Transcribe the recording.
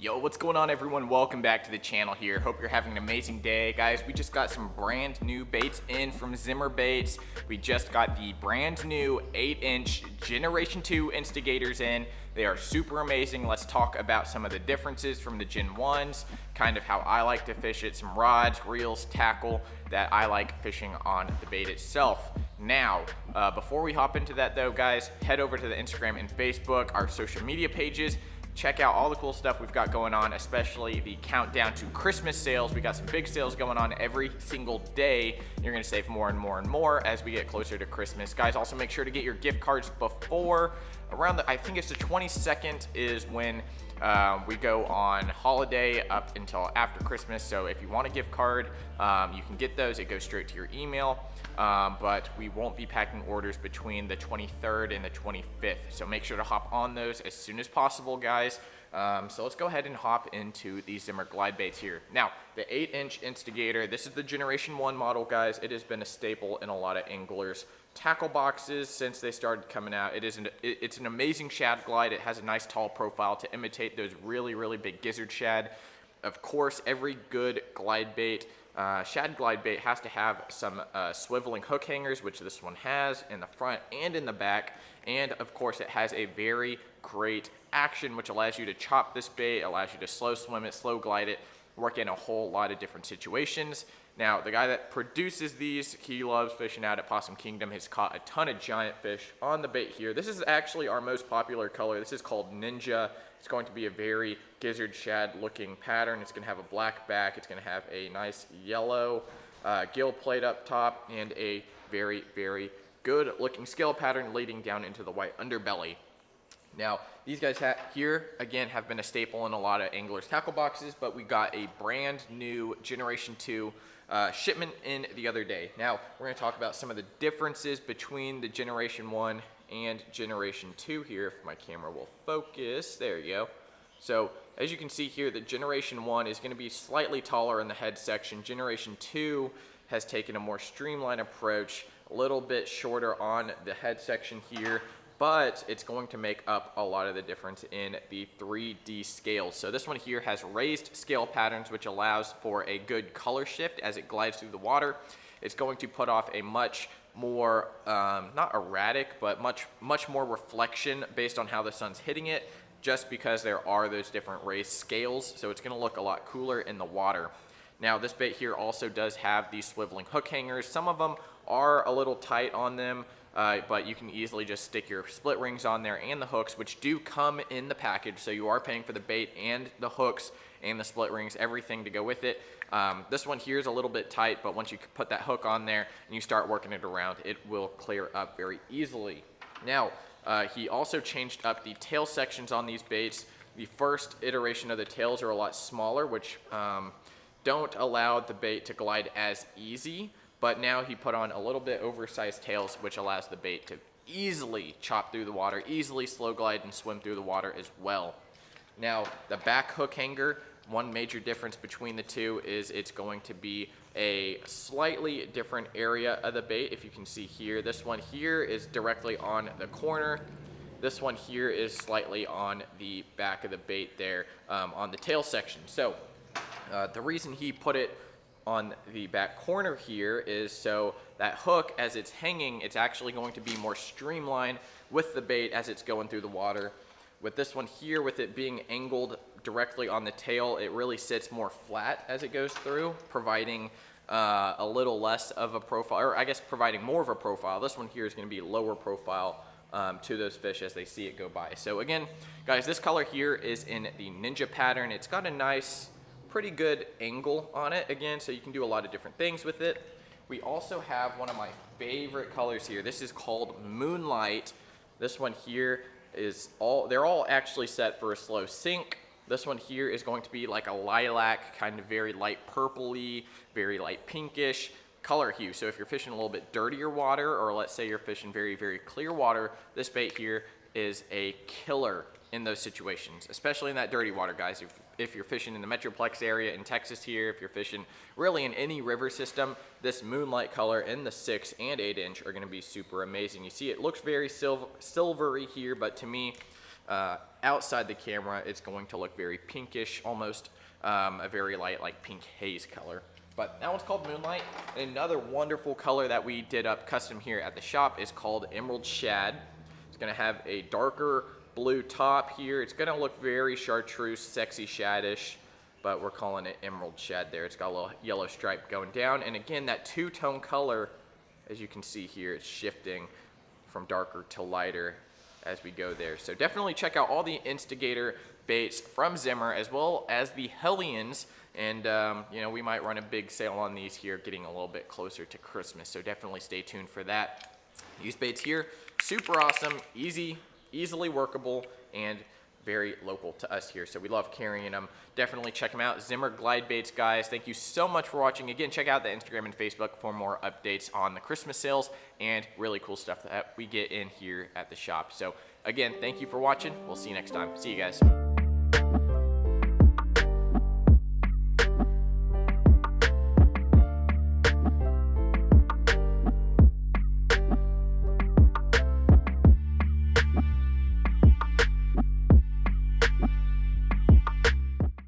Yo, what's going on everyone? Welcome back to the channel here. Hope you're having an amazing day. Guys, we just got some brand new baits in from Zimmer baits. We just got the brand new 8-inch Generation 2 Instigators in. They are super amazing. Let's talk about some of the differences from the Gen 1s, kind of how I like to fish it, some rods, reels, tackle that I like fishing on the bait itself. Now, before we hop into that though, guys, head over to the Instagram and Facebook, our social media pages. Check out all the cool stuff we've got going on, especially the countdown to Christmas sales. We got some big sales going on every single day. You're gonna save more and more and more as we get closer to Christmas. Guys, also make sure to get your gift cards before around I think it's the 22nd is when we go on holiday up until after Christmas. So if you want a gift card, you can get those. It goes straight to your email. But we won't be packing orders between the 23rd and the 25th. So make sure to hop on those as soon as possible, guys. So let's go ahead and hop into the Zimmer glide baits here. Now, the 8-inch Instigator, this is the Generation 1 model, guys. It has been a staple in a lot of anglers' tackle boxes since they started coming out. It's an amazing shad glide. It has a nice tall profile to imitate those really big gizzard shad. Of course, every good glide bait, shad glide bait, has to have some swiveling hook hangers, which this one has in the front and in the back. And of course, it has a very great action, which allows you to chop this bait, allows you to slow swim it, slow glide it, work in a whole lot of different situations. Now, the guy that produces these, he loves fishing out at Possum Kingdom, has caught a ton of giant fish on the bait here. This is actually our most popular color. This is called Ninja. It's going to be a very gizzard shad looking pattern. It's going to have a black back. It's going to have a nice yellow gill plate up top and a very good looking scale pattern leading down into the white underbelly. Now, these guys here, again, have been a staple in a lot of anglers' tackle boxes, but we got a brand new Generation 2 shipment in the other day. Now, we're going to talk about some of the differences between the Generation 1 and Generation 2 here, if my camera will focus. There you go. So, as you can see here, the Generation 1 is going to be slightly taller in the head section. Generation 2 has taken a more streamlined approach, a little bit shorter on the head section here, but it's going to make up a lot of the difference in the 3D scales. So this one here has raised scale patterns, which allows for a good color shift as it glides through the water. It's going to put off a much more, not erratic, but much more reflection based on how the sun's hitting it, just because there are those different raised scales. So it's gonna look a lot cooler in the water. Now, this bait here also does have these swiveling hook hangers. Some of them are a little tight on them, but you can easily just stick your split rings on there and the hooks, which do come in the package. So you are paying for the bait and the hooks and the split rings, everything to go with it. This one here is a little bit tight, but once you put that hook on there and you start working it around, it will clear up very easily. Now, he also changed up the tail sections on these baits. The first iteration of the tails are a lot smaller, which don't allow the bait to glide as easy. But now he put on a little bit oversized tails, which allows the bait to easily chop through the water, easily slow glide and swim through the water as well. Now, the back hook hanger, one major difference between the two is it's going to be a slightly different area of the bait. If you can see here, this one here is directly on the corner. This one here is slightly on the back of the bait there on the tail section. So the reason he put it on the back corner here is so that hook, as it's hanging, it's actually going to be more streamlined with the bait as it's going through the water. With this one here, with it being angled directly on the tail, it really sits more flat as it goes through, providing a little less of a profile, or I guess providing more of a profile. This one here is going to be lower profile to those fish as they see it go by. So again, guys, this color here is in the Ninja pattern. It's got a nice, pretty good angle on it again, so you can do a lot of different things with it. We also have one of my favorite colors here. This is called Moonlight. This one here is they're all actually set for a slow sink. This one here is going to be like a lilac, kind of very light purpley, very light pinkish color hue. So if you're fishing a little bit dirtier water, or let's say you're fishing very clear water, this bait here is a killer in those situations, especially in that dirty water, guys. If you're fishing in the Metroplex area in Texas here, if you're fishing really in any river system, this Moonlight color in the 6 and 8 inch are going to be super amazing. You see it looks very silvery here, but to me, outside the camera, it's going to look very pinkish, almost a very light, like pink haze color. But that one's called Moonlight. And another wonderful color that we did up custom here at the shop is called Emerald Shad. It's gonna have a darker blue top here. It's gonna look very chartreuse, sexy shadish, but we're calling it Emerald Shad there. It's got a little yellow stripe going down. And again, that two-tone color, as you can see here, it's shifting from darker to lighter as we go there. So definitely check out all the Instigator baits from Zimmer, as well as the Hellions. And you know, we might run a big sale on these here, getting a little bit closer to Christmas. So definitely stay tuned for that. These baits here, super awesome, easily workable, and very local to us here. So we love carrying them. Definitely check them out. Zimmer Glide Baits, guys. Thank you so much for watching. Again, check out the Instagram and Facebook for more updates on the Christmas sales and really cool stuff that we get in here at the shop. So again, thank you for watching. We'll see you next time. See you guys.